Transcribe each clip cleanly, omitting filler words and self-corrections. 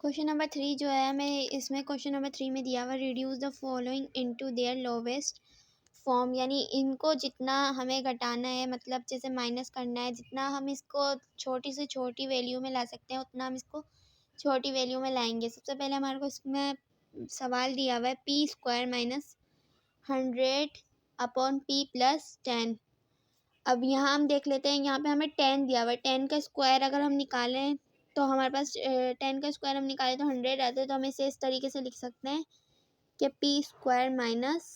Question number 3 जो है हमें इसमें क्वेश्चन नंबर 3 में दिया हुआ reduce the following into their lowest form, यानी इनको जितना हमें घटाना है, मतलब जैसे माइनस करना है, जितना हम इसको छोटी से छोटी वैल्यू में ला सकते हैं उतना हम इसको छोटी वैल्यू में लाएंगे। सबसे पहले हमारे को इसमें सवाल दिया हुआ है P square minus 100 upon P plus 10। अब यहाँ हम देख लेते हैं, यहाँ पे हमें 10 दिया हुआ है। 10 का स्क्वायर अगर हम निकालें तो हमारे पास 10 का स्क्वायर हम निकालें तो 100 आता है। तो हम इसे इस तरीके से लिख सकते हैं कि P square minus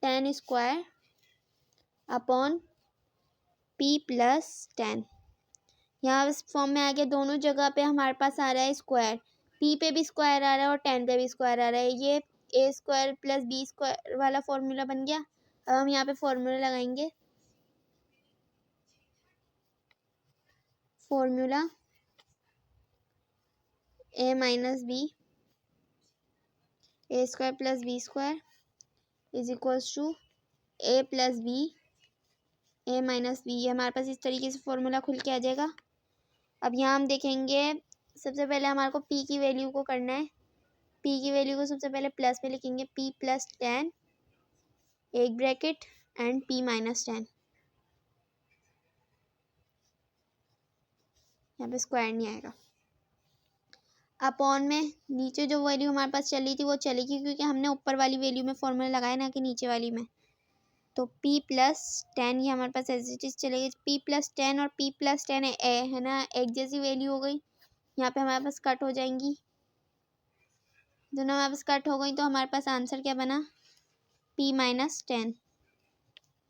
10 square upon P plus 10। यहाँ इस फॉर्म में आ गया, दोनों जगह पे हमारे पास आ रहा है स्क्वायर, पी पे भी स्क्वायर आ रहा है और 10 पे भी स्क्वायर आ रहा है। ये A square plus B square वाला फॉर्मूला बन गया। अब हम यहाँ पे फॉर्मूला लगाएंगे, formula A minus B A square plus B square is equals to A plus B A minus B. ये हमारे पास इस तरीके से फॉर्मूला खुल के आ जाएगा। अब यहाँ हम देखेंगे, सबसे पहले हमारे को पी की वैल्यू को करना है। पी की वैल्यू को सबसे पहले प्लस में लिखेंगे, पी प्लस 10 एक ब्रैकेट एंड पी माइनस 10। यहाँ पे स्क्वायर नहीं आएगा। अपॉन में नीचे जो वैल्यू हमारे पास चली थी वो चलेगी, क्योंकि हमने ऊपर वाली वैल्यू में फॉर्मूला लगाया ना कि नीचे वाली में। तो p प्लस 10 ये हमारे पास एज इट इज चलेगी। p प्लस 10 और p प्लस 10 है ना, एक जैसी वैल्यू हो गई। यहाँ पे हमारे पास कट हो जाएंगी, दोनों हमारे पास कट हो गई। तो हमारे पास आंसर क्या बना, p माइनस 10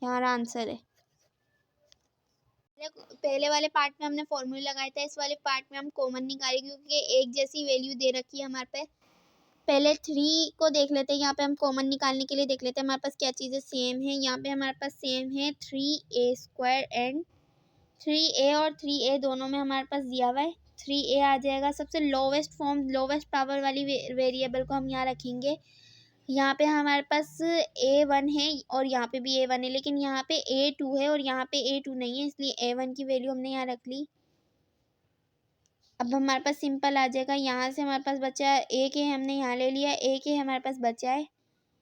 हमारा आंसर है। पहले वाले पार्ट में हमने फॉर्मूला लगाया था, इस वाले पार्ट में हम कॉमन निकालेंगे क्योंकि एक जैसी वैल्यू दे रखी है हमारे पे। पहले 3 को देख लेते हैं, यहाँ पे हम कॉमन निकालने के लिए देख लेते हैं हमारे पास क्या चीज़ें सेम है। यहाँ पे हमारे पास सेम है 3a स्क्वायर एंड 3a और 3a दोनों में हमारे पास दिया हुआ है 3a आ जाएगा। सबसे लोवेस्ट फॉर्म, लोवेस्ट पावर वाली वेरिएबल को हम यहाँ रखेंगे। यहाँ पे हमारे पास a1 है और यहाँ पे भी a1 है, लेकिन यहाँ पे a2 है और यहाँ पे a2 नहीं है, इसलिए a1 की वैल्यू हमने यहाँ रख ली। अब हमारे पास सिंपल आ जाएगा, यहाँ से हमारे पास बचा है ए के हमने यहाँ ले लिया, ए के हमारे पास बचा है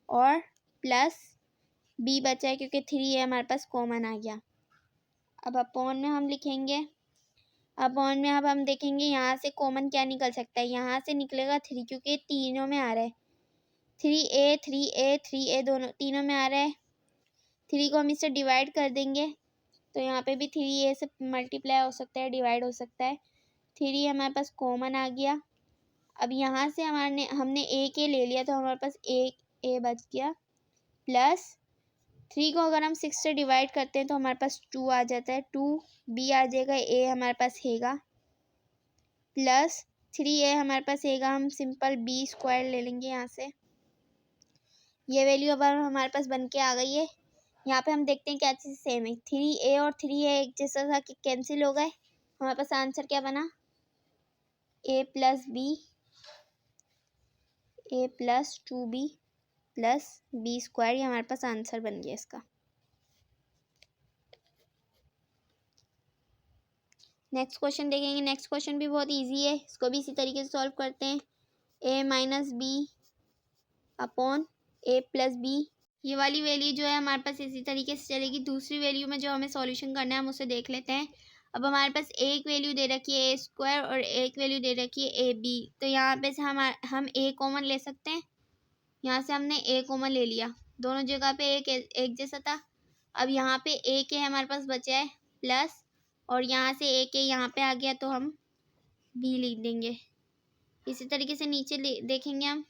और प्लस बी बचा है क्योंकि 3 है हमारे पास कॉमन आ गया। अब अपॉन में हम लिखेंगे, अपॉन में अब हम देखेंगे यहाँ से कॉमन क्या निकल सकता है। यहाँ से निकलेगा 3 क्योंकि तीनों में आ रहा है। 3a दोनों तीनों में आ रहा है। 3 को हम इससे डिवाइड कर देंगे तो यहाँ पे भी 3a से मल्टीप्लाई हो सकता है, डिवाइड हो सकता है। 3 हमारे पास कॉमन आ गया। अब यहाँ से हमने ए के ले लिया तो हमारे पास एक ए बच गया, प्लस 3 को अगर हम 6 से डिवाइड करते हैं तो हमारे पास 2 आ जाता है, 2b आ जाएगा, ए हमारे पास हैगा, प्लस 3a हमारे पास हैगा। हम सिंपल बी स्क्वायर ले लेंगे यहाँ से। ये वैल्यू अब हमारे पास बन के आ गई है। यहाँ पे हम देखते हैं क्या चीज़ सेम है, 3a और 3a एक जैसा था कि कैंसिल हो गए। हमारे पास आंसर क्या बना, a plus B A plus 2b plus B square. ये हमारे पास आंसर बन गया इसका। नेक्स्ट क्वेश्चन देखेंगे। नेक्स्ट क्वेश्चन भी बहुत इजी है, इसको भी इसी तरीके से सॉल्व करते हैं। a minus B upon A plus B, ये वाली वैल्यू जो है हमारे पास इसी तरीके से चलेगी। दूसरी वैल्यू में जो हमें सॉल्यूशन करना है हम उसे देख लेते हैं। अब हमारे पास एक वैल्यू दे रखी है ए स्क्वायर और एक वैल्यू दे रखी है ए बी, तो यहाँ पे से हम ए कॉमन ले सकते हैं। यहाँ से हमने ए कॉमन ले लिया, दोनों जगह पे एक जैसा था। अब यहाँ पे ए के हमारे पास बचा है प्लस, और यहाँ से ए के यहाँ पे आ गया तो हम बी लिख देंगे। इसी तरीके से नीचे देखेंगे हम,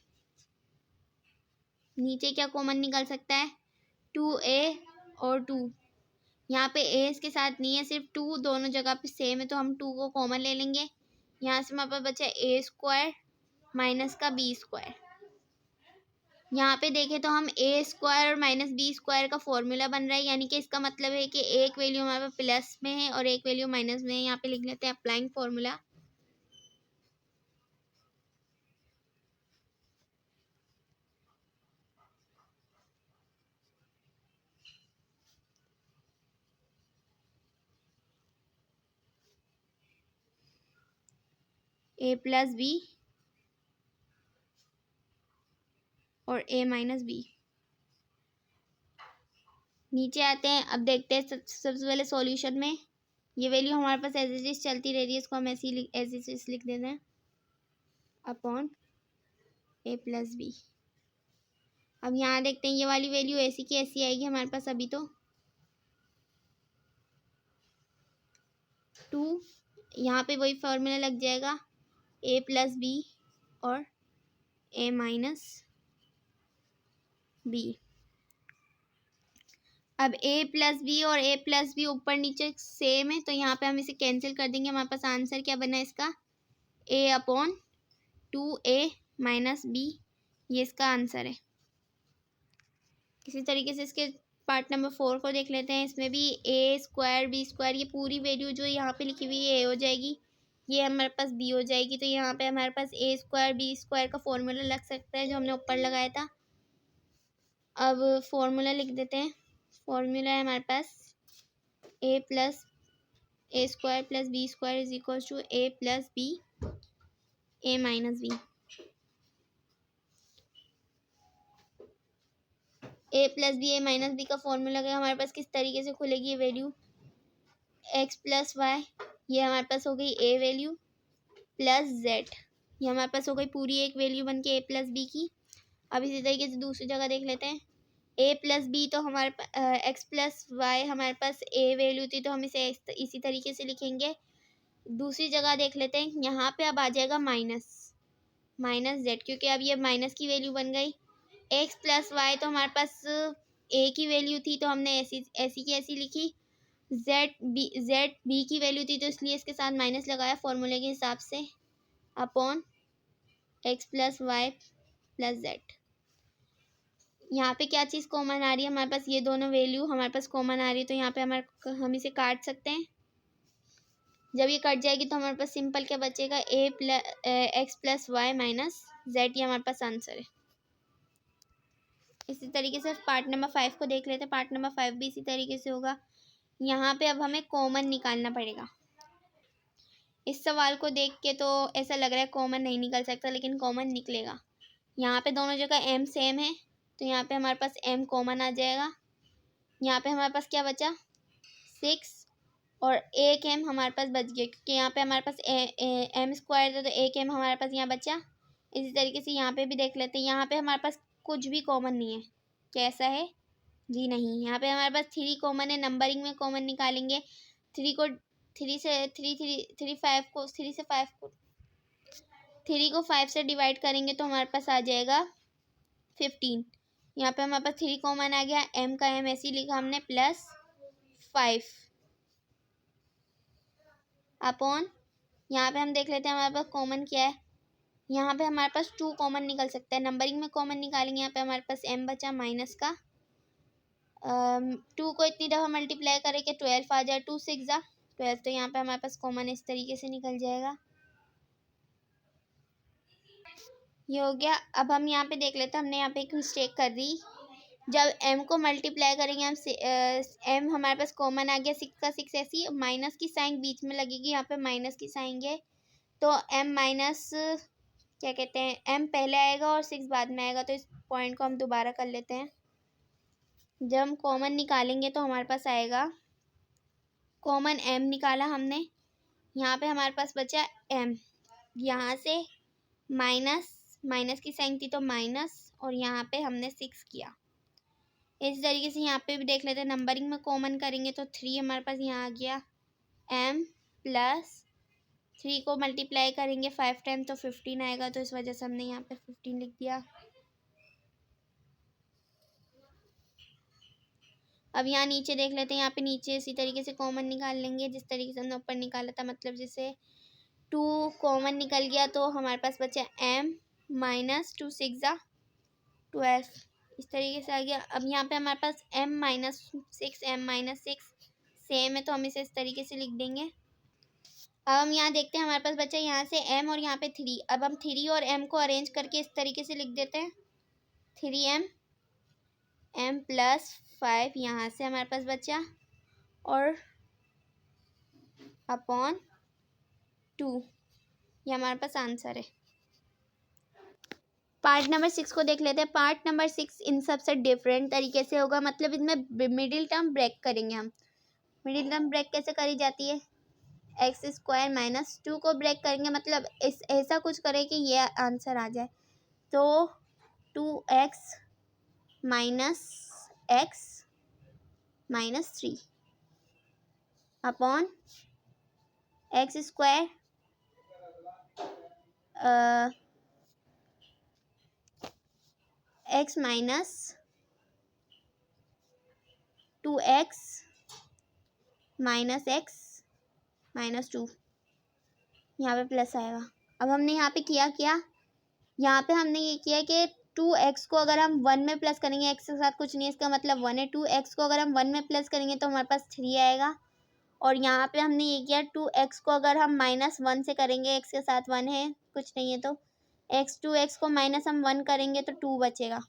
नीचे क्या कॉमन निकल सकता है, 2a और 2। यहाँ पे a इसके साथ नहीं है, सिर्फ 2 दोनों जगह पे सेम है तो हम 2 को कॉमन ले लेंगे। यहाँ से हमारे पास बचा है a स्क्वायर माइनस का b स्क्वायर। यहाँ पे देखें तो हम ए स्क्वायर और माइनस बी स्क्वायर का फॉर्मूला बन रहा है, यानी कि इसका मतलब है कि एक वैल्यू हमारे पास प्लस में है और एक वैल्यू माइनस में है। यहाँ पे लिख लेते हैं अप्लाइंग फॉर्मूला। ए प्लस बी और ए माइनस बी। नीचे आते हैं, अब देखते हैं सबसे पहले सॉल्यूशन में ये वैल्यू हमारे पास एज इट इज चलती रह रही है, इसको हम ऐसे ही एज इट इज लिख देते हैं अपॉन ए प्लस बी। अब यहाँ देखते हैं ये वाली वैल्यू ऐसी की ऐसी आएगी हमारे पास अभी तो 2, यहाँ पे वही फॉर्मूला लग जाएगा ए प्लस बी और ए माइनस बी। अब ए प्लस बी और ए प्लस बी ऊपर नीचे सेम है, तो यहाँ पे हम इसे कैंसिल कर देंगे। हमारे पास आंसर क्या बना है इसका, ए अपॉन 2a माइनस बी, ये इसका आंसर है। इसी तरीके से इसके पार्ट नंबर 4 को देख लेते हैं। इसमें भी ए स्क्वायर बी स्क्वायर, ये पूरी वैल्यू जो यहाँ पे लिखी हुई है ए हो जाएगी, ये हमारे पास बी हो जाएगी। तो यहाँ पे हमारे पास ए स्क्वायर बी स्क्वायर का फॉर्मूला लग सकता है जो हमने ऊपर लगाया था। अब फॉर्मूला लिख देते हैं। फॉर्मूला है हमारे पास A plus A square plus B square is equal to A plus B A minus B. A plus B A minus B का फॉर्मूला का हमारे पास किस तरीके से खुलेगी ये वैल्यू, एक्स प्लस वाई, ये हमारे पास हो गई ए वैल्यू प्लस जेड, ये हमारे पास हो गई पूरी एक वैल्यू बन के ए प्लस बी की। अब इसी तरीके से दूसरी जगह देख लेते हैं। ए प्लस बी तो हमारे एक्स प्लस वाई हमारे पास ए वैल्यू थी, तो हम इसे इसी तरीके से लिखेंगे। दूसरी जगह देख लेते हैं, यहाँ पे अब आ जाएगा माइनस जेड, क्योंकि अब ये माइनस की वैल्यू बन गई। एक्स प्लस वाई तो हमारे पास ए की वैल्यू थी, तो हमने ऐसी की ऐसी लिखी। जेड बी की वैल्यू थी, तो इसलिए इसके साथ माइनस लगाया फॉर्मूले के हिसाब से, upon x plus y plus z. यहाँ पे क्या चीज़ कॉमन आ रही है हमारे पास, ये दोनों वैल्यू हमारे पास कॉमन आ रही है, तो यहाँ पे हम इसे काट सकते हैं। जब ये कट जाएगी तो हमारे पास सिंपल क्या बचेगा, x plus y minus z, ये हमारे पास आंसर है। इसी तरीके से पार्ट नंबर 5 को देख लेते हैं। पार्ट नंबर 5 भी इसी तरीके से होगा। यहाँ पे अब हमें कॉमन निकालना पड़ेगा। इस सवाल को देख के तो ऐसा लग रहा है कॉमन नहीं निकल सकता, लेकिन कॉमन निकलेगा। यहाँ पे दोनों जगह m सेम है, तो यहाँ पे हमारे पास m कॉमन आ जाएगा। यहाँ पे हमारे पास क्या बचा 6 और एक m हमारे पास बच गया, क्योंकि यहाँ पे हमारे पास m स्क्वायर था, तो एक m हमारे पास यहाँ बचा। इसी तरीके से यहाँ पे भी देख लेते हैं। यहाँ पे हमारे पास कुछ भी कॉमन नहीं है, कैसा है जी नहीं। यहाँ पे हमारे पास 3 कॉमन है, नंबरिंग में कॉमन निकालेंगे। 3 को 3 से 5 को 3 को 5 से डिवाइड करेंगे तो हमारे पास आ जाएगा 15। यहाँ पे हमारे पास 3 कॉमन आ गया, m का m ऐसे ही लिखा हमने प्लस 5 अपॉन, यहाँ पे हम देख लेते हैं हमारे पास कॉमन क्या है। यहाँ पे हमारे पास 2 कॉमन निकल सकता है, नंबरिंग में कॉमन निकालेंगे। यहाँ पे हमारे पास m बचा माइनस का 2 को इतनी दफ़ा मल्टीप्लाई करेंगे 12 आ जाए, 2 6 जा 12, तो यहाँ पे हमारे पास कॉमन इस तरीके से निकल जाएगा। ये हो गया। अब हम यहाँ पे देख लेते हैं, हमने यहाँ पे एक मिस्टेक कर दी। जब m को मल्टीप्लाई करेंगे हम m हमारे पास कॉमन आ गया, 6 का 6 ऐसी माइनस की साइन बीच में लगेगी, यहाँ पे माइनस की साइन है, तो m माइनस क्या कहते हैं m पहले आएगा और 6 बाद में आएगा। तो इस पॉइंट को हम दोबारा कर लेते हैं। जब हम कॉमन निकालेंगे तो हमारे पास आएगा, कॉमन m निकाला हमने, यहाँ पे हमारे पास बचा m, यहाँ से माइनस की साइन थी तो माइनस, और यहाँ पे हमने 6 किया। इस तरीके से यहाँ पे भी देख लेते हैं, नंबरिंग में कॉमन करेंगे तो 3 हमारे पास यहाँ आ गया, m प्लस 3 को मल्टीप्लाई करेंगे 5 टाइम तो 15 आएगा, तो इस वजह से हमने यहाँ पे 15 लिख दिया। अब यहाँ नीचे देख लेते हैं, यहाँ पे नीचे इसी तरीके से कॉमन निकाल लेंगे जिस तरीके से हमने ऊपर निकाला था, मतलब जैसे 2 कॉमन निकल गया तो हमारे पास बचा m माइनस 2 6 जा 12, इस तरीके से आ गया। अब यहाँ पे हमारे पास m minus 6 m minus 6 same है, तो हम इसे इस तरीके से लिख देंगे। अब हम यहाँ देखते हैं, हमारे पास बचा यहाँ से m और यहाँ पे 3। अब हम 3 और m को अरेंज करके इस तरीके से लिख देते हैं, 3m m प्लस 5 यहाँ से हमारे पास बचा, और अपॉन 2। ये हमारे पास आंसर है। पार्ट नंबर 6 को देख लेते हैं। पार्ट नंबर 6 इन सबसे डिफरेंट तरीके से होगा, मतलब इसमें मिडिल टर्म ब्रेक करेंगे हम। मिडिल टर्म ब्रेक कैसे करी जाती है? एक्स स्क्वायर माइनस 2 को ब्रेक करेंगे, मतलब इस ऐसा कुछ करें कि ये आंसर आ जाए। तो 2x minus x minus 3 upon x square x minus 2x minus x minus 2, यहाँ पे प्लस आएगा। अब हमने यहाँ पे किया क्या? यहाँ पे हमने ये किया कि 2x को अगर हम 1 में प्लस करेंगे, x के साथ कुछ नहीं है, इसका मतलब 1 है। 2x को अगर हम 1 में प्लस करेंगे तो हमारे पास 3 आएगा। और यहाँ पे हमने ये किया 2x को अगर हम -1 से करेंगे, x के साथ 1 है, कुछ नहीं है, तो 2x को माइनस हम 1 करेंगे तो 2 बचेगा।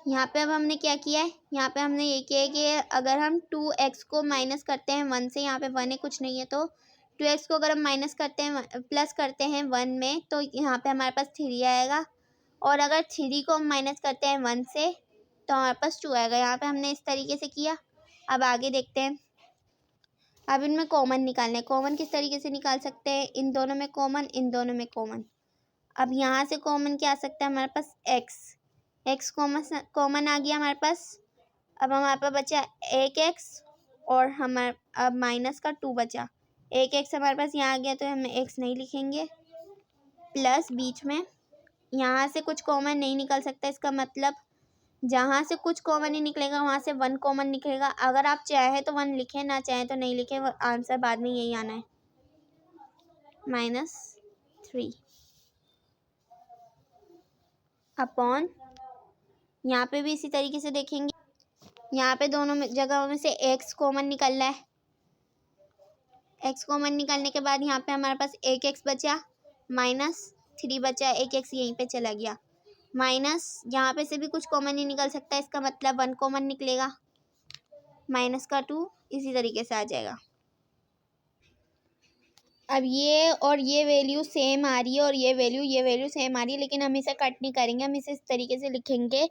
यहाँ पे अब हमने क्या किया है? यहाँ पे हमने ये किया है कि अगर हम 2x को माइनस करते हैं 1 से, यहाँ पे 1 है, कुछ नहीं है, तो 2x को अगर हम माइनस करते हैं, प्लस करते हैं 1 में, तो यहाँ पे हमारे पास 3 आएगा। और अगर 3 को हम माइनस करते हैं 1 से तो हमारे पास 2 आएगा। यहाँ पे हमने इस तरीके से किया। अब आगे देखते हैं। अब इनमें कॉमन निकालना है। कॉमन किस तरीके से निकाल सकते हैं? इन दोनों में कॉमन, इन दोनों में कॉमन। अब यहाँ से कॉमन क्या आ सकता है हमारे पास? एक्स कॉमन आ गया हमारे पास। अब हमारे पास बचा 1x और हमारे अब माइनस का 2 बचा। 1x हमारे पास यहाँ आ गया तो हम x नहीं लिखेंगे, प्लस बीच में यहाँ से कुछ कॉमन नहीं निकल सकता, इसका मतलब जहाँ से कुछ कॉमन ही निकलेगा वहाँ से 1 कॉमन निकलेगा। अगर आप चाहें तो 1 लिखें, ना चाहें तो नहीं लिखें, आंसर बाद में यही आना है, -3 अपॉन, यहाँ पे भी इसी तरीके से देखेंगे। यहाँ पे दोनों में जगहों में से x कॉमन निकल रहा है। x कॉमन निकालने के बाद यहाँ पे हमारे पास 1x बचा, -3 बचा, 1x यहीं पे चला गया, माइनस यहाँ पे से भी कुछ कॉमन नहीं निकल सकता, इसका मतलब 1 कॉमन निकलेगा, माइनस का 2 इसी तरीके से आ जाएगा। अब ये और ये वैल्यू सेम आ रही है और ये वैल्यू सेम आ रही है, लेकिन हम इसे कट नहीं करेंगे, हम इसे इस तरीके से लिखेंगे।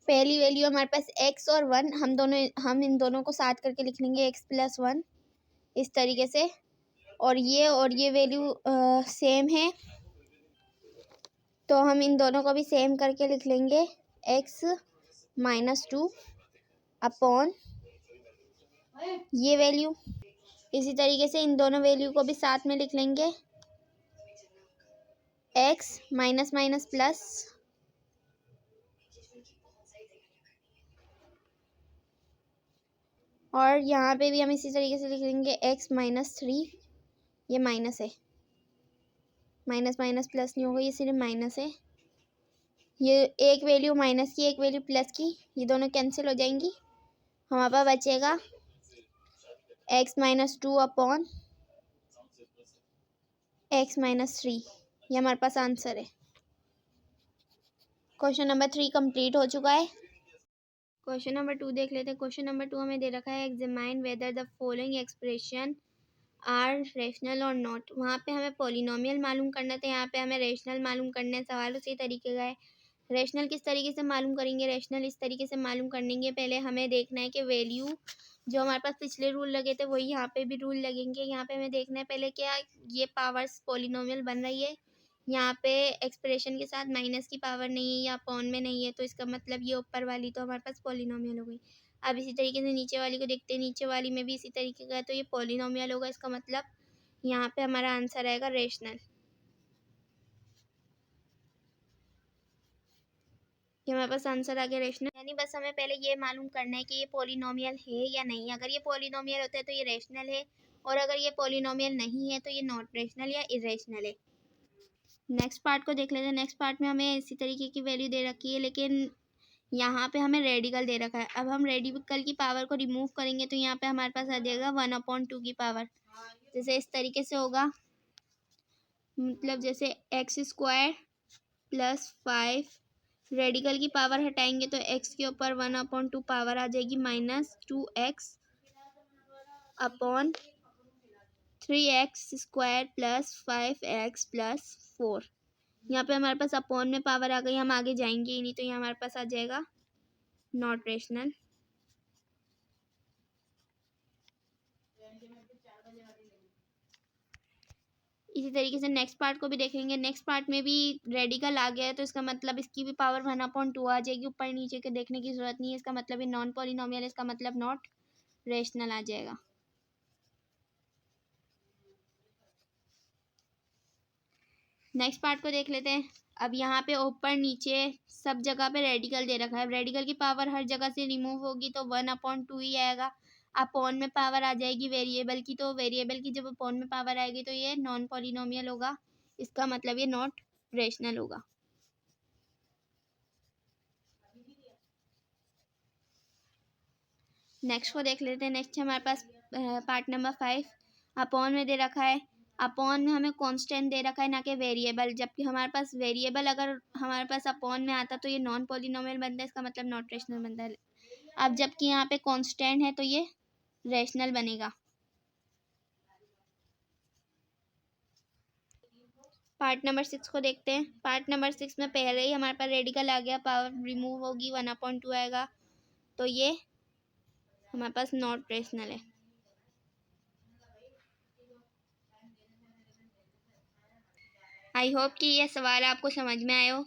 पहली वैल्यू हमारे पास x और 1, हम इन दोनों को साथ करके लिख लेंगे, x + 1 इस तरीके से। और ये वैल्यू सेम है तो हम इन दोनों को भी सेम करके लिख लेंगे, x - 2 अपॉन ये वैल्यू। इसी तरीके से इन दोनों वैल्यू को भी साथ में लिख लेंगे, x माइनस प्लस और यहाँ पे भी हम इसी तरीके से लिख लेंगे, x -3, ये माइनस है, माइनस प्लस नहीं होगा, ये सिर्फ माइनस है। ये एक वैल्यू माइनस की, एक वैल्यू प्लस की, ये दोनों कैंसिल हो जाएंगी। हमारे पास बचेगा x - 2 अपॉन x -3, ये हमारे पास आंसर है। क्वेश्चन नंबर 3 कंप्लीट हो चुका है। क्वेश्चन नंबर 2 देख लेते हैं। क्वेश्चन नंबर 2 हमें दे रखा है, examine whether the following expression are rational और नॉट। वहाँ पे हमें पॉलिनोमियल मालूम करना था, यहाँ पे हमें रेशनल मालूम करना है। सवाल उसी तरीके का है। रेशनल किस तरीके से मालूम करेंगे? रेशनल इस तरीके से मालूम करने के पहले हमें देखना है कि वैल्यू जो हमारे पास पिछले रूल लगे थे वही यहाँ पे भी रूल लगेंगे। यहाँ पे हमें देखना है पहले क्या ये पावर्स पॉलिनोमियल बन रही है, यहाँ पे एक्सप्रेशन के साथ माइनस की पावर नहीं है या अपॉन में नहीं है, तो इसका मतलब ये ऊपर वाली तो हमारे पास पॉलिनोमियल हो गई। अब इसी तरीके से नीचे वाली को देखते हैं, नीचे वाली में भी इसी तरीके का है, तो ये पॉलिनोमियल होगा, इसका मतलब यहाँ पे हमारा आंसर आएगा रेशनल। ये हमारे पास आंसर आ गया रेशनल। यानी बस हमें पहले ये मालूम करना है कि ये पॉलिनोमियल है या नहीं। अगर ये पॉलिनोमियल होता है तो ये रेशनल है, और अगर ये पॉलिनोमियल नहीं है तो ये नॉट रेशनल या इरेशनल है। नेक्स्ट पार्ट को देख लेते हैं। नेक्स्ट पार्ट में हमें इसी तरीके की वैल्यू दे रखी है, लेकिन यहाँ पे हमें रेडिकल दे रखा है। अब हम रेडिकल की पावर को रिमूव करेंगे तो यहाँ पे हमारे पास आ जाएगा 1/2 की पावर। जैसे इस तरीके से होगा, मतलब जैसे x² + 5, रेडिकल की पावर हटाएंगे तो x के ऊपर 1/2 पावर आ जाएगी, -2x upon 3x² plus 5x+4। यहाँ पे हमारे पास अपॉन में पावर आ गई, हम आगे जाएंगे ही नहीं, तो यहाँ हमारे पास आ जाएगा नॉट रेशनल। इसी तरीके से नेक्स्ट पार्ट को भी देखेंगे। नेक्स्ट पार्ट में भी रेडिकल आ गया है, तो इसका मतलब इसकी भी पावर 1/2 आ जाएगी। ऊपर नीचे के देखने की जरूरत नहीं है, इसका मतलब ये नॉन पॉलिनोमियल है, इसका मतलब नॉट रेशनल आ जाएगा। नेक्स्ट पार्ट को देख लेते हैं। अब यहाँ पे ऊपर नीचे सब जगह पे रेडिकल दे रखा है, रेडिकल की पावर हर जगह से रिमूव होगी तो 1/2 ही आएगा। अपॉन में पावर आ जाएगी वेरिएबल की, तो वेरिएबल की जब अपॉन में पावर आएगी तो ये नॉन पॉलिनोमियल होगा, इसका मतलब ये नॉट रेशनल होगा। नेक्स्ट को देख लेते हैं। नेक्स्ट हमारे पास पार्ट नंबर 5। अपॉन में दे रखा है, अपॉन में हमें कांस्टेंट दे रखा है ना कि वेरिएबल, जबकि हमारे पास वेरिएबल अगर हमारे पास अपॉन में आता तो ये नॉन पॉलिनोमियल बनता है, इसका मतलब नॉट रेशनल बनता है। अब जबकि यहाँ पे कांस्टेंट है तो ये रेशनल बनेगा। पार्ट नंबर 6 को देखते हैं। पार्ट नंबर 6 में पहले ही हमारे पास रेडिकल आ गया, पावर रिमूव होगी, 1/2 आएगा, तो ये हमारे पास नॉट रेशनल है। आई होप कि ये सवाल आपको समझ में आए हो।